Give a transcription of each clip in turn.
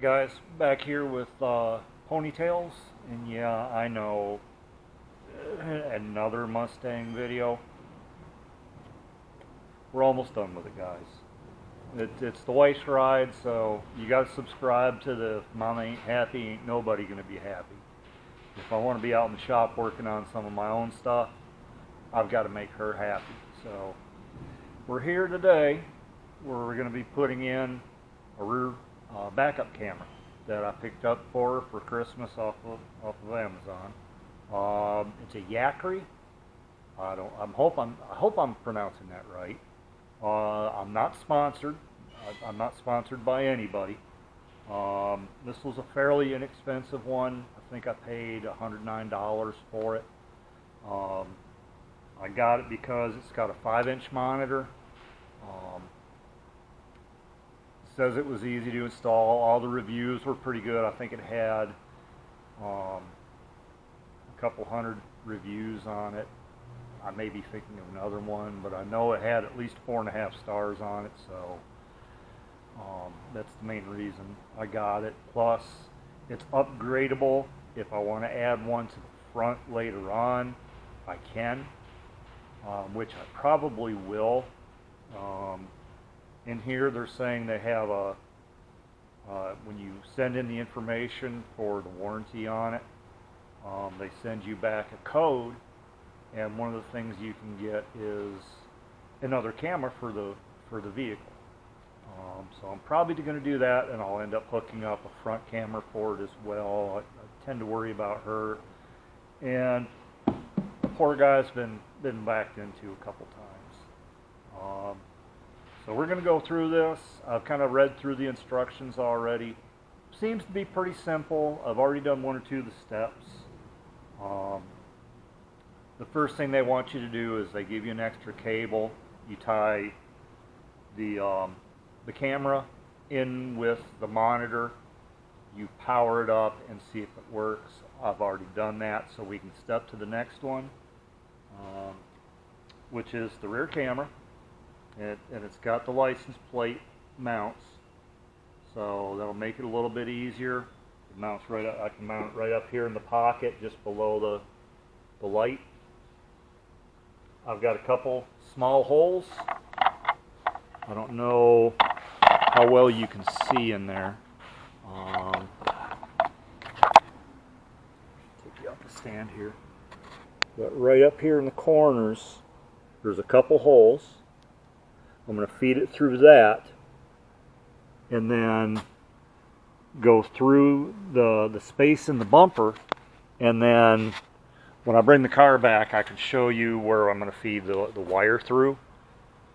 Guys, back here with ponytails, and yeah, I know, another Mustang video. We're almost done with it, guys. It's the wife's ride, so you got to subscribe to the Mama Ain't Happy, Ain't Nobody Gonna Be Happy. If I want to be out in the shop working on some of my own stuff, I've got to make her happy. So we're here today where we're going to be putting in a rear backup camera that I picked up for her Christmas off of Amazon. It's a Yakry. I hope I'm pronouncing that right. I'm not sponsored. I'm not sponsored by anybody. This was a fairly inexpensive one. I think I paid $109 for it. I got it because it's got a 5-inch monitor. Says it was easy to install. All the reviews were pretty good. I think it had a couple hundred reviews on it. I may be thinking of another one, but I know it had at least 4.5 stars on it, so that's the main reason I got it. Plus, it's upgradable. If I want to add one to the front later on, I can, which I probably will. In here, they're saying they have a, when you send in the information for the warranty on it, they send you back a code, and one of the things you can get is another camera for the vehicle. So I'm probably going to do that, and I'll end up hooking up a front camera for it as well. I tend to worry about her, and the poor guy's been backed into a couple times. So we're going to go through this. I've kind of read through the instructions already. Seems to be pretty simple. I've already done one or two of the steps. The first thing they want you to do is they give you an extra cable. You tie the camera in with the monitor. You power it up and see if it works. I've already done that, so we can step to the next one, which is the rear camera. And it's got the license plate mounts, so that'll make it a little bit easier. It mounts right up. I can mount it right up here in the pocket, just below the light. I've got a couple small holes. I don't know how well you can see in there. Take you up the stand here. But right up here in the corners, there's a couple holes. I'm going to feed it through that, and then go through the space in the bumper, and then when I bring the car back, I can show you where I'm going to feed the wire through,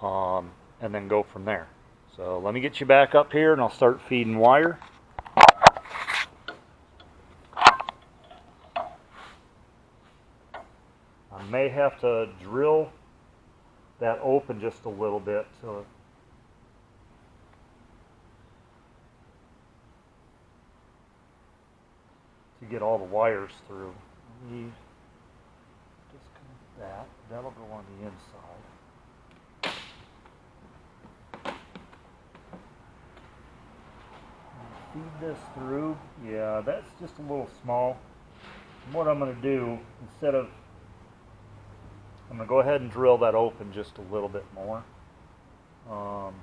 and then go from there. So let me get you back up here, and I'll start feeding wire. I may have to drill that open just a little bit to get all the wires through. Let me disconnect that. That'll go on the inside. Feed this through. Yeah, that's just a little small. And what I'm going to do, I'm going to go ahead and drill that open just a little bit more. Or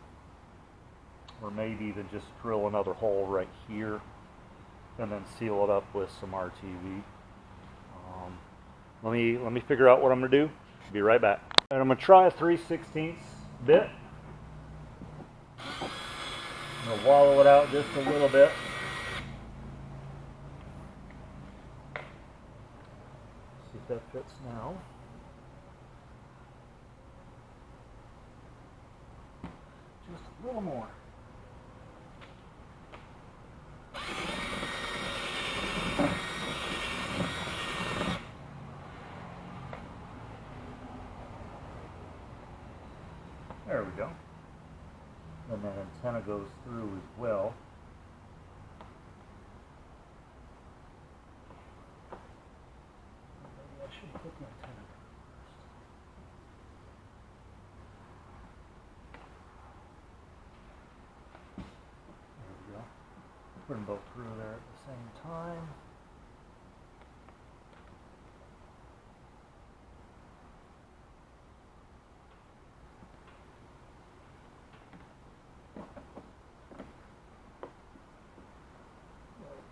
maybe even just drill another hole right here and then seal it up with some RTV. Let me figure out what I'm going to do. Be right back. And I'm going to try a 3/16 bit. I'm going to wallow it out just a little bit. See if that fits now. Just a little more. There we go. And that antenna goes through as well. Maybe I should put the antenna first. There we go. put them both through there at the same time.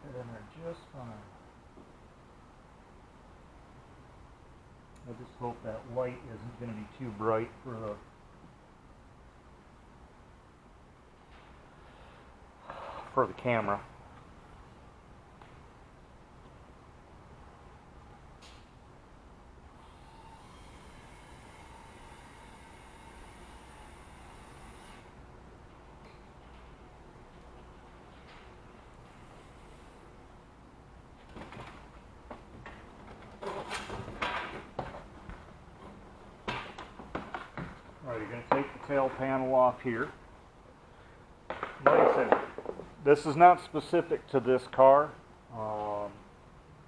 Fit in there just fine. I just hope that light isn't going to be too bright for the camera. Alright, you're going to take the tail panel off here. Like I said, this is not specific to this car.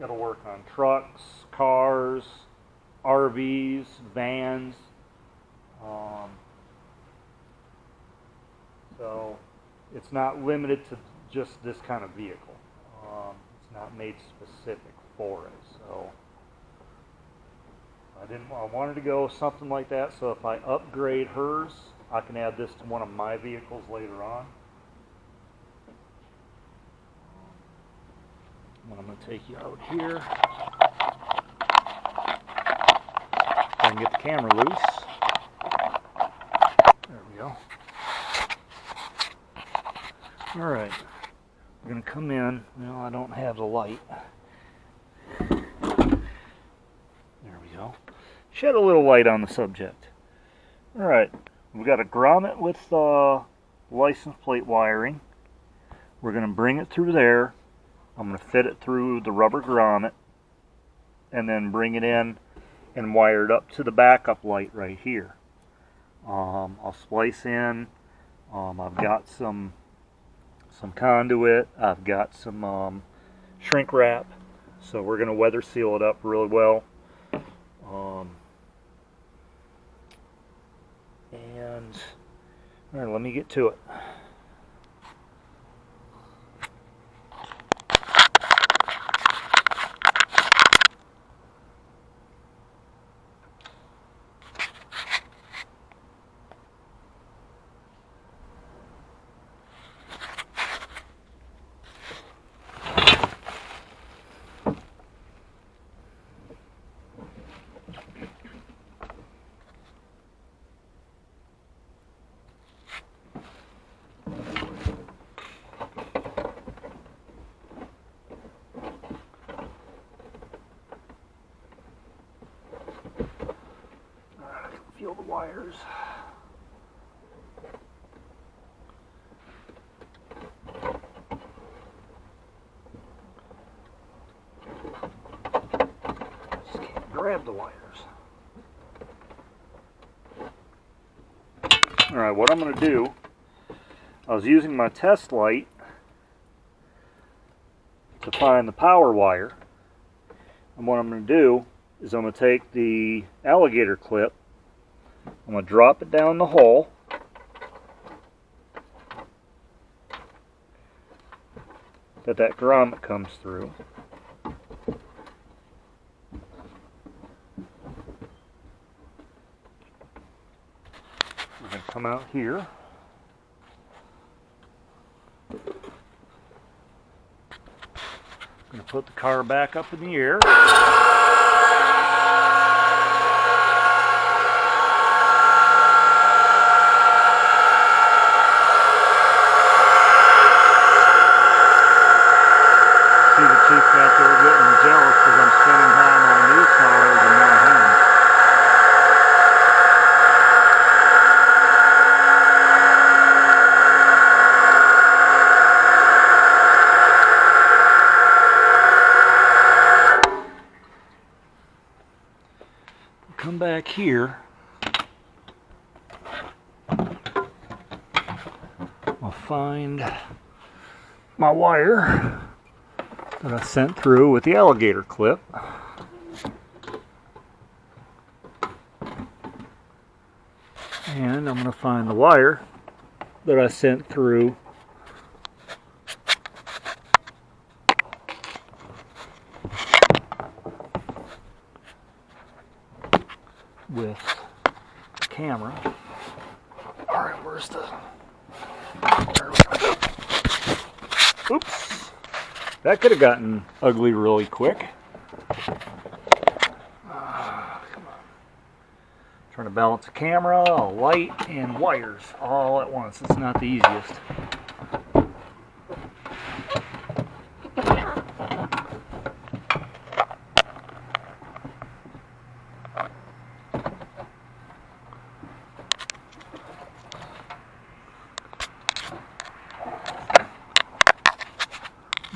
It'll work on trucks, cars, RVs, vans. So it's not limited to just this kind of vehicle. It's not made specific for it. So I wanted to go something like that, so if I upgrade hers, I can add this to one of my vehicles later on. I'm going to take you out here. So I can get the camera loose. There we go. Alright, we're going to come in. Well, I don't have the light. There we go. Shed a little light on the subject. Alright, we've got a grommet with license plate wiring. We're going to bring it through there. I'm going to fit it through the rubber grommet and then bring it in and wire it up to the backup light right here. I'll splice in. I've got some conduit. I've got some shrink wrap. So we're going to weather seal it up really well. And all right, let me get to it. Feel the wires. Just can't grab the wires. Alright, what I'm going to do, I was using my test light to find the power wire, and what I'm going to do is I'm going to take the alligator clip. I'm going to drop it down the hole that grommet comes through. We're going to come out here. I'm going to put the car back up in the air. Chief back there getting jealous because I'm spending time on these cars and not him. Come back here. I'll find my wire that I sent through with the alligator clip. And I'm going to find the wire that I sent through Oops. That could have gotten ugly really quick. Trying to balance a camera, a light, and wires all at once. It's not the easiest.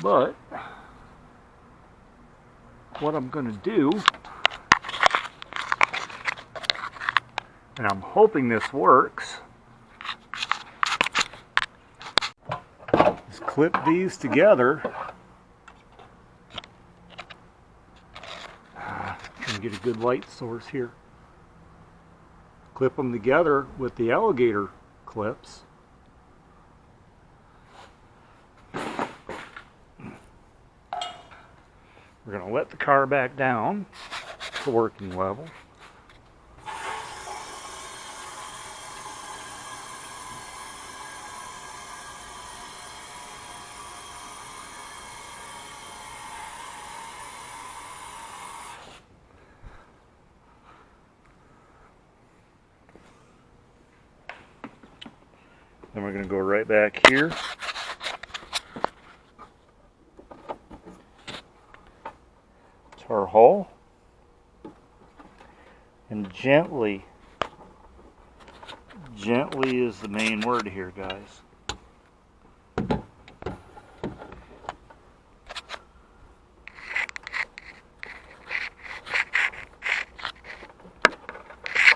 But what I'm going to do, and I'm hoping this works, is clip these together. Trying to get a good light source here. Clip them together with the alligator clips. We're going to let the car back down to working level. Then we're going to go right back here. To our hull. And gently is the main word here, guys.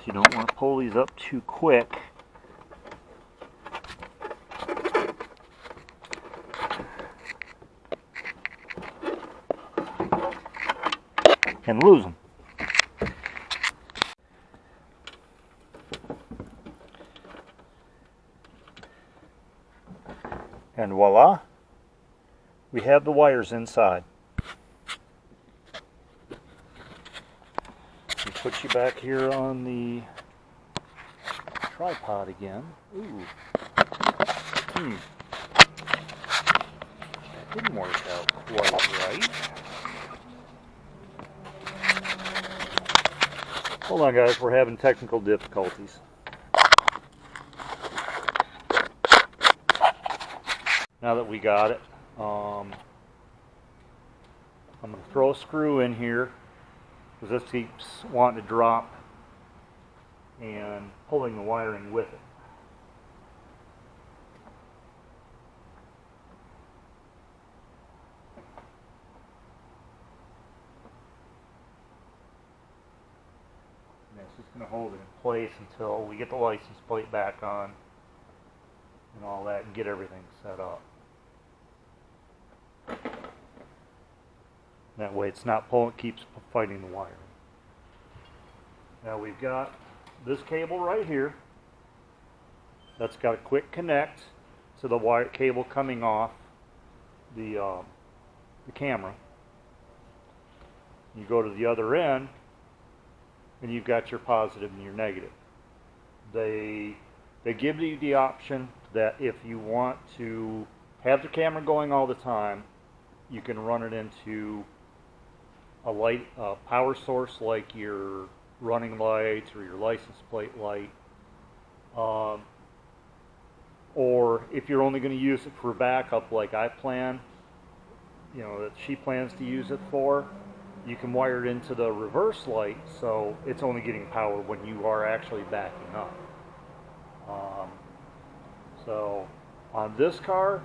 You don't want to pull these up too quick. And lose them. And voila, we have the wires inside. We put you back here on the tripod again. Ooh. That didn't work out quite right. Hold on, guys, we're having technical difficulties. Now that we got it, I'm going to throw a screw in here because this keeps wanting to drop and pulling the wiring with it. It's just going to hold it in place until we get the license plate back on and all that and get everything set up. That way it's not pulling, it keeps fighting the wiring. Now we've got this cable right here that's got a quick connect to the wire cable coming off the camera. You go to the other end and you've got your positive and your negative. They give you the option that if you want to have the camera going all the time, you can run it into a power source like your running lights or your license plate light. Or if you're only going to use it for backup like I plan, that she plans to use it for, you can wire it into the reverse light so it's only getting power when you are actually backing up. So on this car,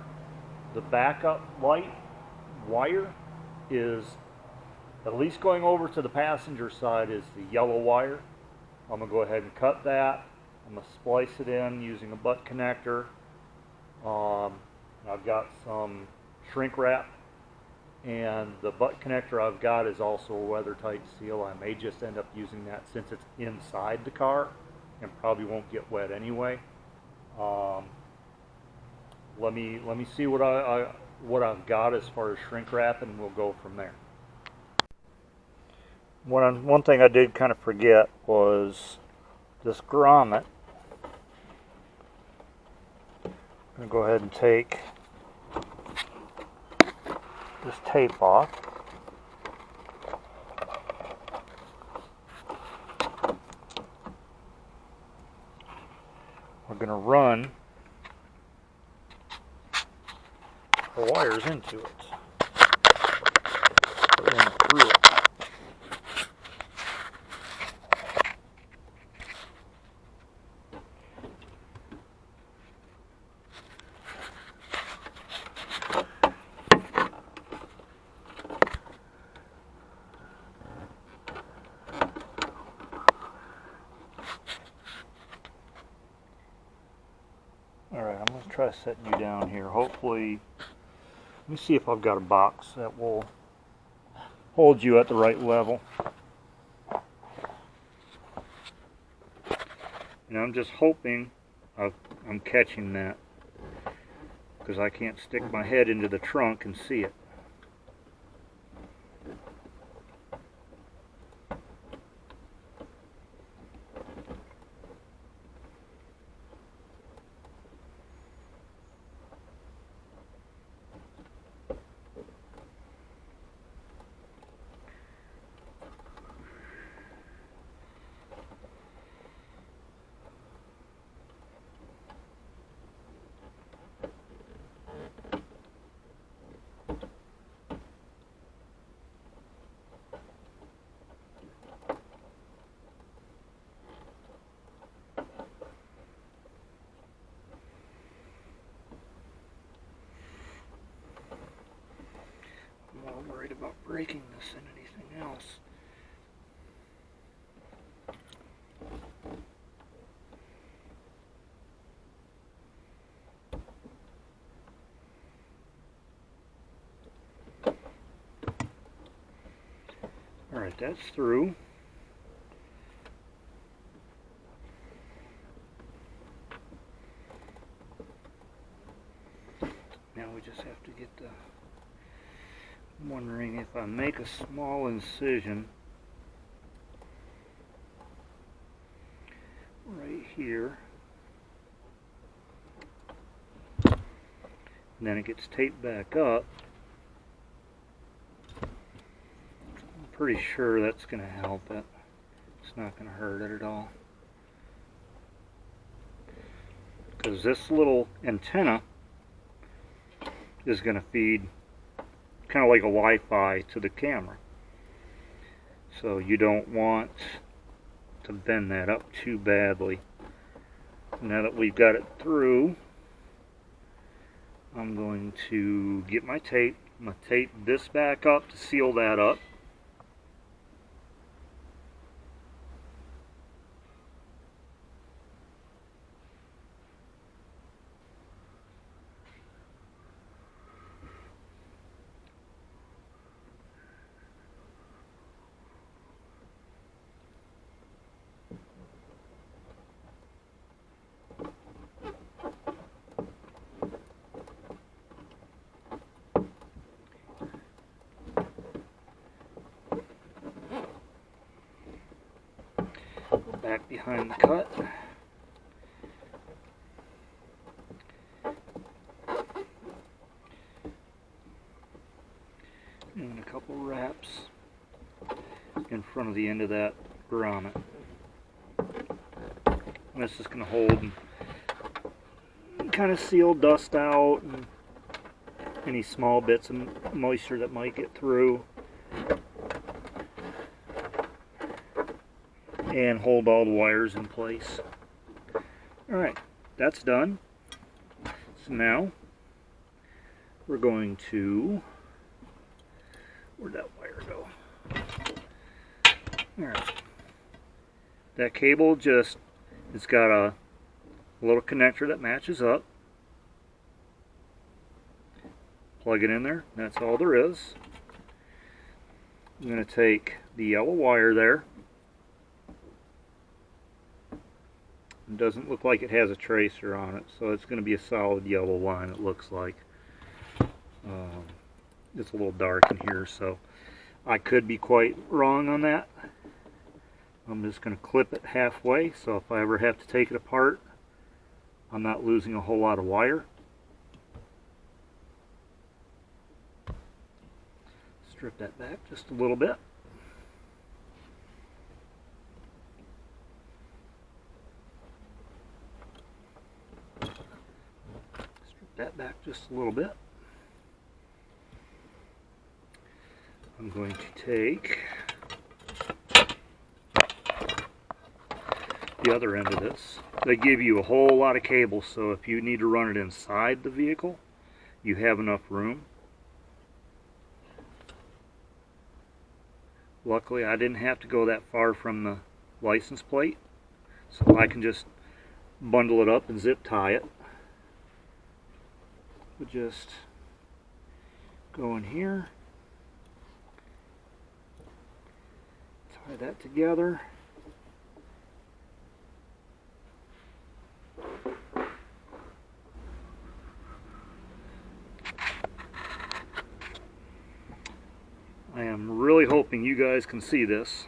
the backup light wire is at least going over to the passenger side is the yellow wire. I'm going to go ahead and cut that. I'm going to splice it in using a butt connector. I've got some shrink wrap, and the butt connector I've got is also a weather tight seal. I may just end up using that since it's inside the car and probably won't get wet anyway. Let me see what I've got as far as shrink wrap, and we'll go from there. One thing I did kind of forget was this grommet. I'm going to go ahead and take this tape off. We're going to run the wires into it. Put one through it. Alright, I'm going to try setting you down here. Hopefully, let me see if I've got a box that will hold you at the right level. And I'm just hoping I'm catching that, because I can't stick my head into the trunk and see it. I'm not worried about breaking this and anything else. Alright, that's through. Now we just have to get the... I'm wondering if I make a small incision right here, and then it gets taped back up. I'm pretty sure that's going to help it. It's not going to hurt it at all, because this little antenna is going to feed kind of like a Wi-Fi to the camera. So you don't want to bend that up too badly. Now that we've got it through, I'm going to get my tape. I'm going to tape this back up to seal that up. Back behind the cut. And a couple wraps in front of the end of that grommet. And this is going to hold and kind of seal dust out and any small bits of moisture that might get through, and hold all the wires in place. Alright, that's done. So now we're going to, where'd that wire go? Alright, that cable just, it's got a little connector that matches up. Plug it in there, that's all there is. I'm going to take the yellow wire there. It doesn't look like it has a tracer on it, so it's going to be a solid yellow line, it looks like. It's a little dark in here, so I could be quite wrong on that. I'm just going to clip it halfway, so if I ever have to take it apart, I'm not losing a whole lot of wire. Strip that back just a little bit. Strip that back just a little bit. I'm going to take the other end of this. They give you a whole lot of cable, so if you need to run it inside the vehicle, you have enough room. Luckily, I didn't have to go that far from the license plate, so I can just bundle it up and zip tie it. We'll just go in here, tie that together. I am really hoping you guys can see this.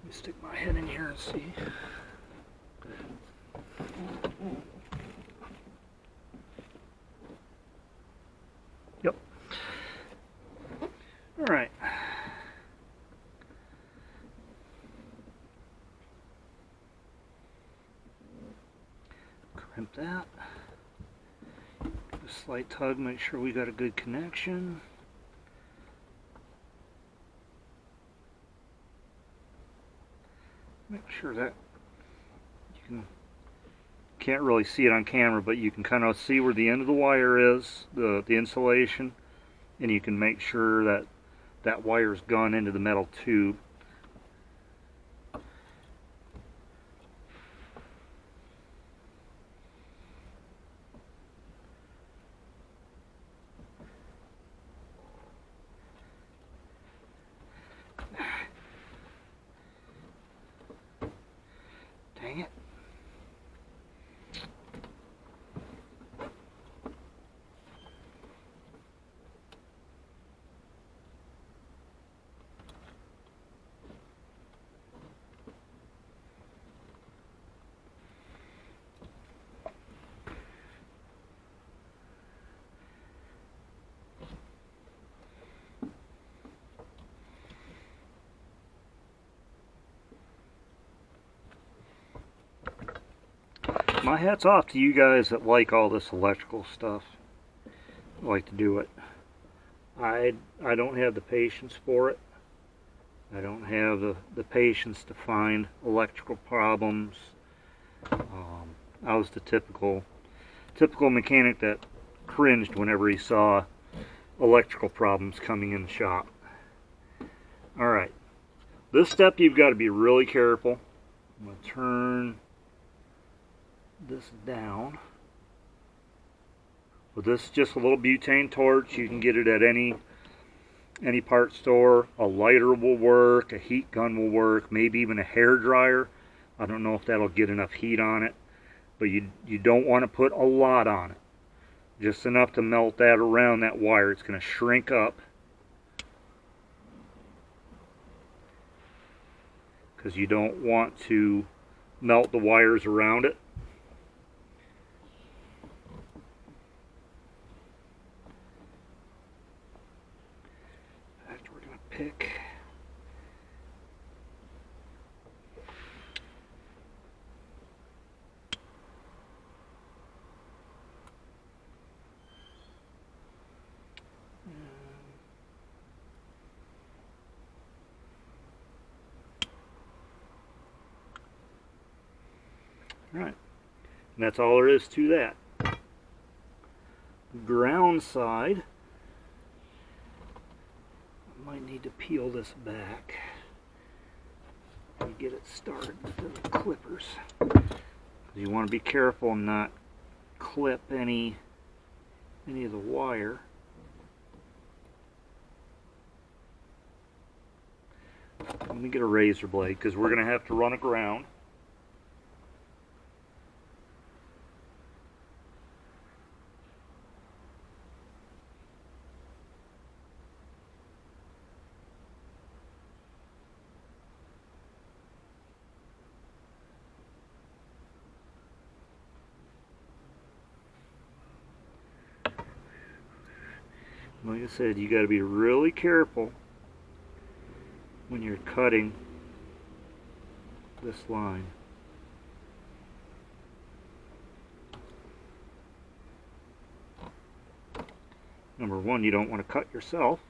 Let me stick my head in here and see. Yep. All right. Crimp that. A slight tug, make sure we got a good connection. Make sure that you can't really see it on camera, but you can kind of see where the end of the wire is, the insulation, and you can make sure that that wire's gone into the metal tube. Dang it. My hat's off to you guys that like all this electrical stuff. Like to do it. I don't have the patience for it. I don't have the patience to find electrical problems. I was the typical mechanic that cringed whenever he saw electrical problems coming in the shop. Alright, this step you've got to be really careful. I'm going to turn this down. Well, this is just a little butane torch. You can get it at any part store. A lighter will work, a heat gun will work, maybe even a hair dryer. I don't know if that'll get enough heat on it, but you don't want to put a lot on it. Just enough to melt that around that wire. It's going to shrink up because you don't want to melt the wires around it. Pick. All right, and that's all there is to that. Ground side. Might need to peel this back and get it started with the clippers. You want to be careful and not clip any of the wire. Let me get a razor blade because we're going to have to run aground. like I said, you got to be really careful when you're cutting this line. Number one, you don't want to cut yourself.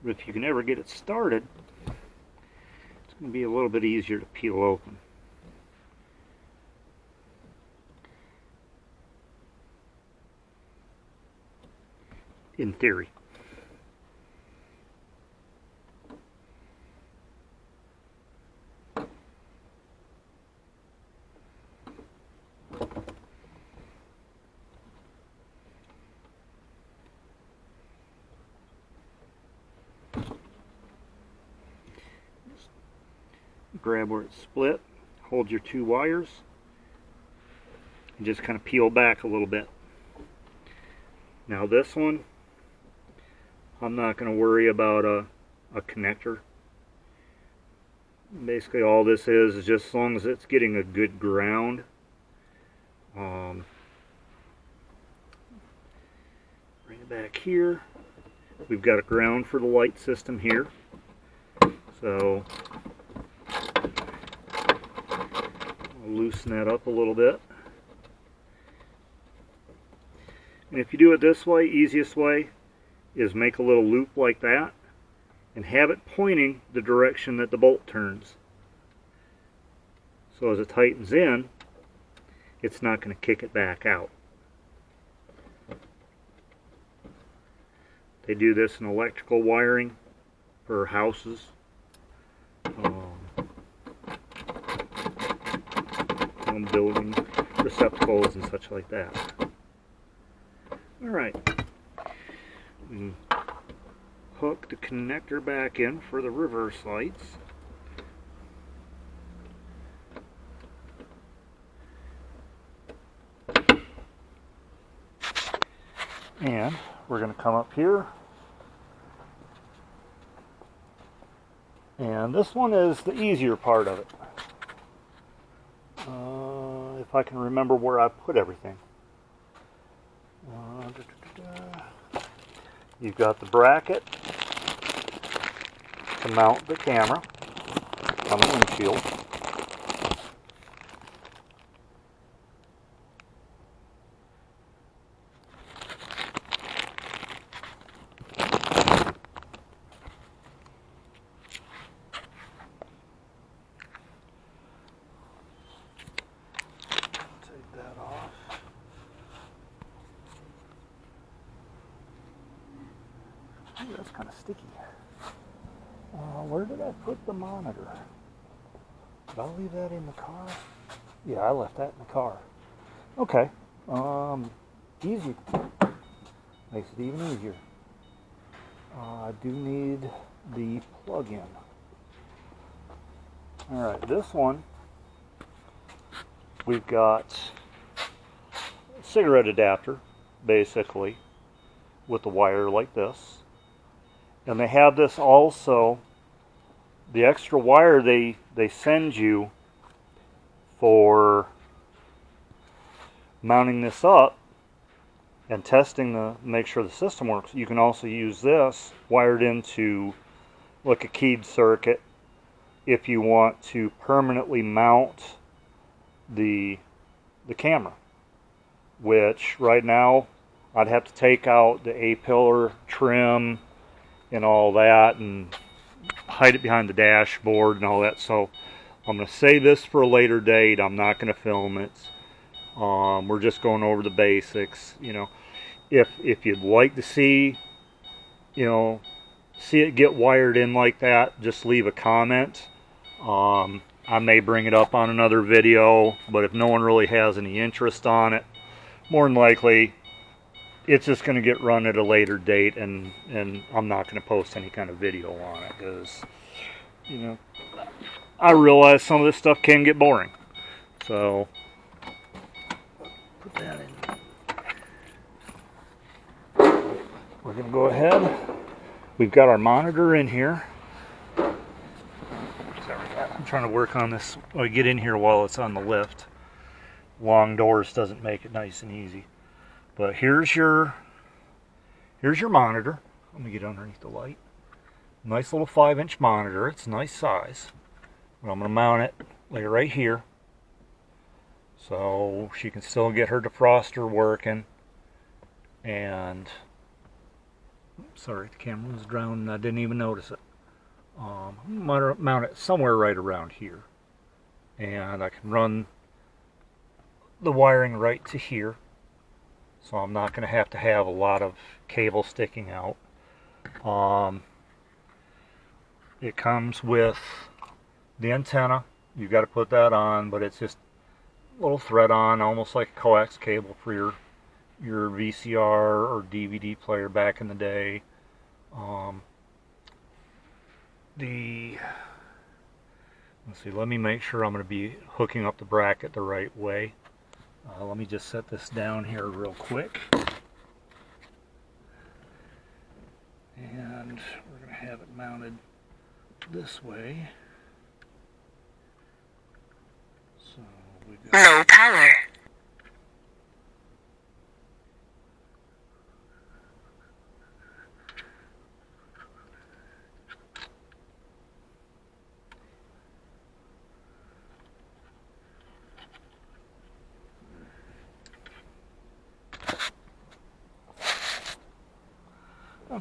But if you can ever get it started, it's going to be a little bit easier to peel open. In theory. Grab where it's split, hold your two wires, and just kind of peel back a little bit. Now this one, I'm not going to worry about a connector. Basically all this is just as long as it's getting a good ground. Bring it back here. We've got a ground for the light system here. So I'll loosen that up a little bit. And if you do it this way, easiest way is make a little loop like that and have it pointing the direction that the bolt turns. So as it tightens in, it's not going to kick it back out. They do this in electrical wiring for houses. On building receptacles and such like that. Alright. Hook the connector back in for the reverse lights. And we're going to come up here. And this one is the easier part of it. If I can remember where I put everything. You've got the bracket to mount the camera on the windshield. Ooh, that's kind of sticky. Where did I put the monitor? Did I leave that in the car? Yeah, I left that in the car. Okay. Easy. Makes it even easier. I do need the plug-in. Alright, this one, we've got a cigarette adapter, basically, with a wire like this. And they have this also, the extra wire they send you for mounting this up and testing to make sure the system works. You can also use this wired into like a keyed circuit if you want to permanently mount the camera, which right now I'd have to take out the A-pillar trim and all that and hide it behind the dashboard and all that. So I'm going to save this for a later date. I'm not going to film it. We're just going over the basics. You know, if you'd like to see, you know, see it get wired in like that, just leave a comment. I may bring it up on another video, but if no one really has any interest on it, more than likely it's just going to get run at a later date, and I'm not going to post any kind of video on it because, you know, I realize some of this stuff can get boring. So put that in. We're going to go ahead. We've got our monitor in here. Sorry, I'm trying to work on this. I get in here while it's on the lift. Long doors doesn't make it nice and easy. But here's your monitor. Let me get underneath the light. Nice little 5-inch monitor. It's a nice size. But I'm going to mount it like right here, so she can still get her defroster working. And sorry, the camera was drowning. I didn't even notice it. I'm going to mount it somewhere right around here, and I can run the wiring right to here, so I'm not going to have a lot of cable sticking out. It comes with the antenna. You've got to put that on, but it's just a little thread on, almost like a coax cable for your VCR or DVD player back in the day. Let's see, let me make sure I'm going to be hooking up the bracket the right way. Let me just set this down here real quick. And we're going to have it mounted this way. So we've got low power.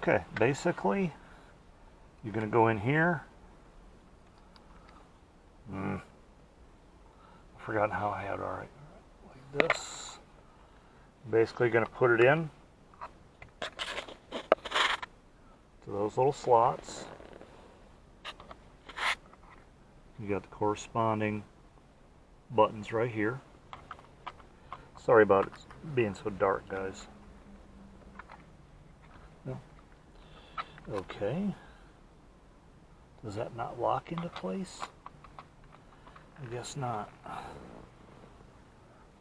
okay, basically you're going to go in here. I've forgotten how I had it. Alright, like this. Basically going to put it in to those little slots. You got the corresponding buttons right here. Sorry about it being so dark, guys. No. Okay. Does that not lock into place? I guess not.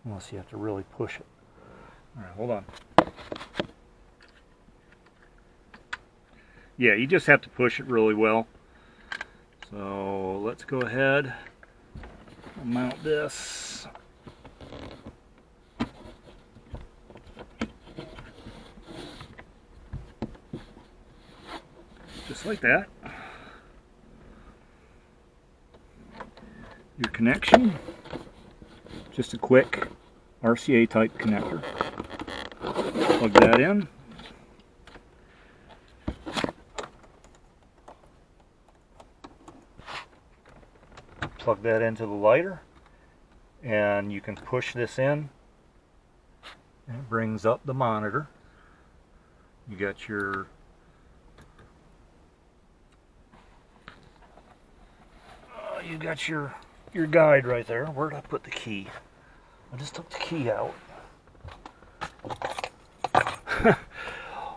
Unless you have to really push it. Alright, hold on. Yeah, you just have to push it really well. So let's go ahead and mount this. Just like that. Your connection, just a quick RCA type connector. Plug that in. Plug that into the lighter, and you can push this in, and it brings up the monitor. You got your your guide right there. Where'd I put the key? I just took the key out.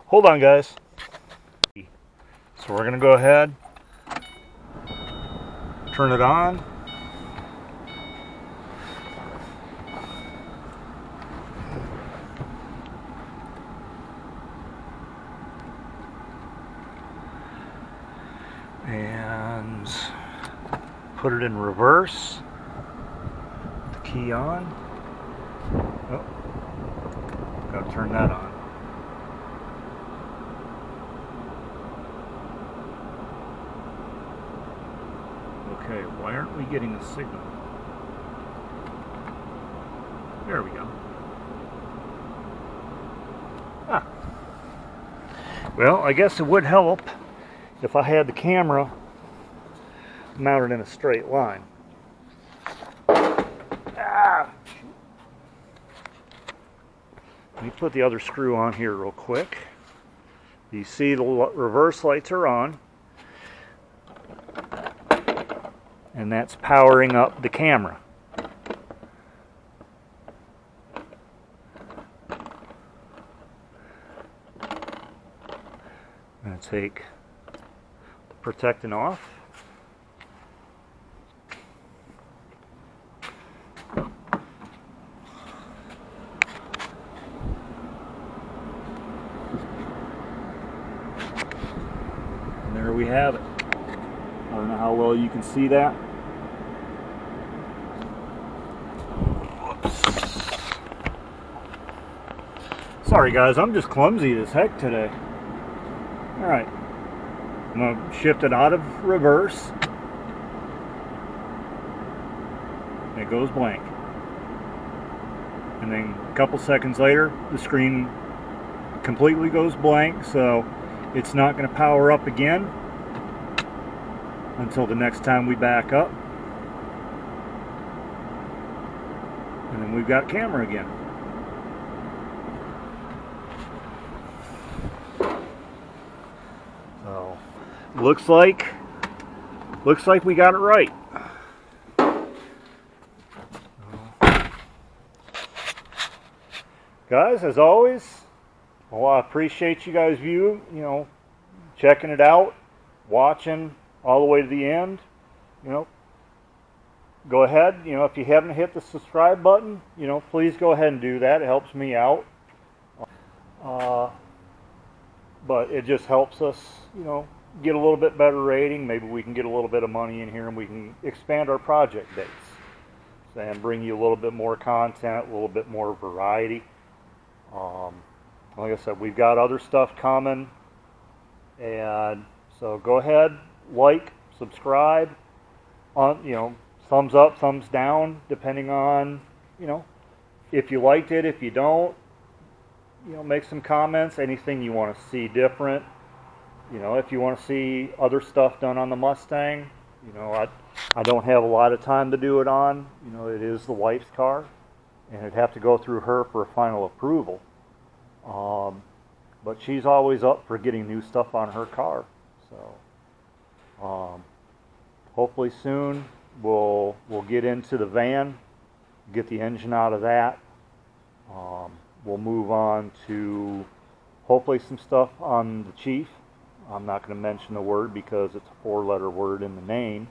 Hold on, guys. So we're gonna go ahead, turn it on. And put it in reverse. Put the key on. Oh, gotta turn that on. Okay, why aren't we getting a signal? There we go. Ah. Well, I guess it would help if I had the camera mounted in a straight line. Ah. Let me put the other screw on here real quick. You see the reverse lights are on, and that's powering up the camera. I'm going to take the protectant off. we have it. I don't know how well you can see that. Whoops. Sorry guys, I'm just clumsy as heck today. Alright, I'm going to shift it out of reverse. It goes blank. And then a couple seconds later, the screen completely goes blank, so it's not going to power up again until the next time we back up. And then we've got camera again. So looks like we got it right. Guys, as always, well, I appreciate you guys checking it out, watching all the way to the end. Go ahead, if you haven't hit the subscribe button, please go ahead and do that. It helps me out. But it just helps us, get a little bit better rating. Maybe we can get a little bit of money in here and we can expand our project dates and bring you a little bit more content, a little bit more variety. Like I said, we've got other stuff coming, and so go ahead, like, subscribe, thumbs up, thumbs down, depending on, if you liked it. If you don't, make some comments, anything you want to see different. If you want to see other stuff done on the Mustang, I don't have a lot of time to do it on. It is the wife's car, and it'd have to go through her for a final approval. But she's always up for getting new stuff on her car. So hopefully soon we'll get into the van, get the engine out of that. We'll move on to hopefully some stuff on the Chief. I'm not going to mention the word because it's a 4-letter word in the name.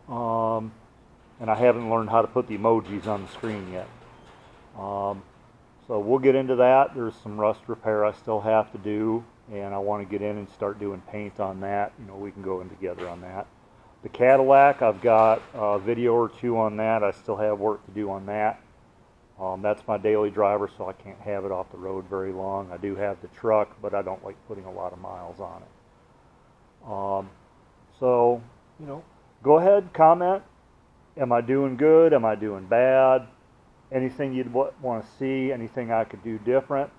And I haven't learned how to put the emojis on the screen yet. So we'll get into that. There's some rust repair I still have to do, and I want to get in and start doing paint on that. We can go in together on that. The Cadillac, I've got a video or two on that. I still have work to do on that. That's my daily driver, so I can't have it off the road very long. I do have the truck, but I don't like putting a lot of miles on it. So, go ahead, comment. Am I doing good? Am I doing bad? Anything you'd want to see, anything I could do different.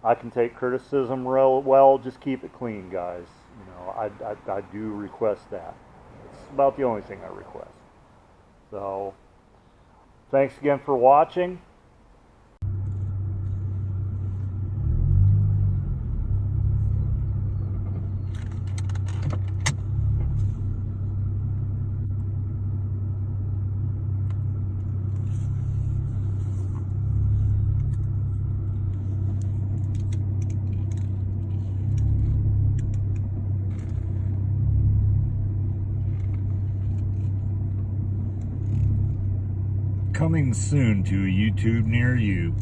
I can take criticism real well. Just keep it clean, guys. I do request that. It's about the only thing I request. So, thanks again for watching. Coming soon to a YouTube near you.